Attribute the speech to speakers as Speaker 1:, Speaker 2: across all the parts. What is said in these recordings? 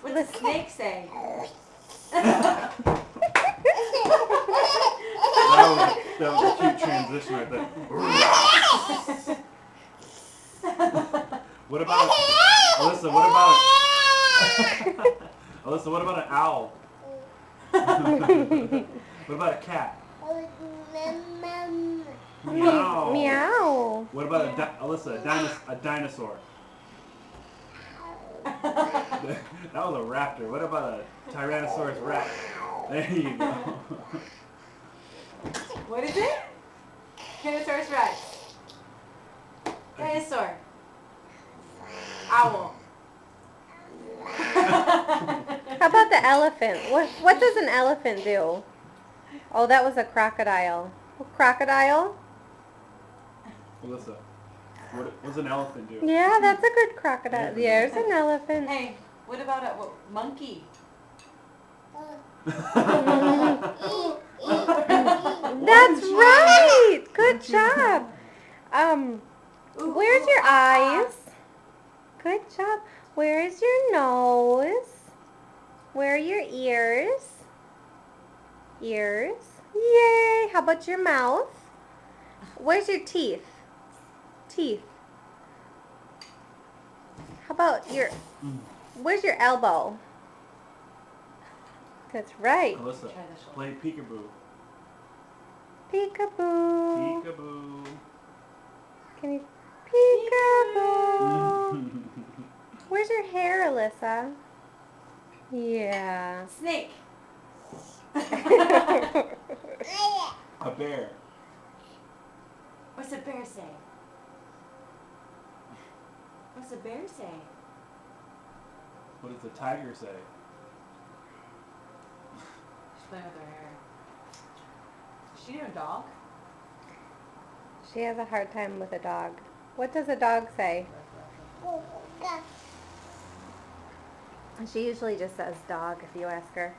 Speaker 1: What's a snake say?
Speaker 2: That was a cute transition right there. What about Alyssa? What about Alyssa? What about an owl? What about a cat? Meow.
Speaker 3: Meow.
Speaker 2: What about Alyssa? A dinosaur. That was a raptor. What about a Tyrannosaurus Rex? There you go.
Speaker 1: What is it? Tyrannosaurus Rex. Dinosaur. Owl.
Speaker 3: How about the elephant? What does an elephant do? Oh, that was a crocodile. Crocodile?
Speaker 2: Alyssa, what does an elephant do?
Speaker 3: Yeah, that's a good crocodile. There's an elephant.
Speaker 1: Hey, what about a monkey?
Speaker 3: That's right. Good job. Where's your eyes? Good job. Where's your nose? Where are your ears? Ears. Yay. How about your mouth? Where's your teeth? Teeth. How about where's your elbow? That's right.
Speaker 2: Alyssa, play peekaboo.
Speaker 3: Peekaboo.
Speaker 2: Peekaboo.
Speaker 3: Can you peekaboo? Where's your hair, Alyssa? Yeah.
Speaker 1: Snake.
Speaker 2: A bear.
Speaker 1: What's a bear say? What's a bear say?
Speaker 2: What does the tiger say?
Speaker 1: She's playing with her hair. Is she doing a dog?
Speaker 3: She has a hard time with a dog. What does a dog say? She usually just says dog if you ask her.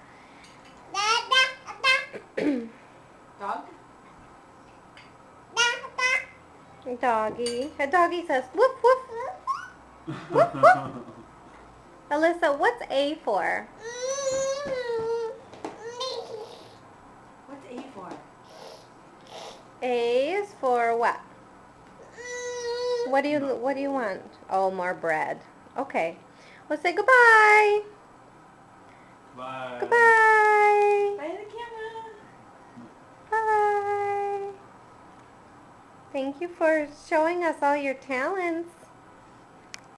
Speaker 1: Dog?
Speaker 3: Doggy. A doggy says woof woof. Woof woof. Alyssa, what's A for?
Speaker 1: What's A for?
Speaker 3: A is for what? What do you want? Oh, more bread. Okay. We'll say goodbye.
Speaker 2: Bye.
Speaker 3: Goodbye.
Speaker 1: By the camera.
Speaker 3: Bye. Thank you for showing us all your talents.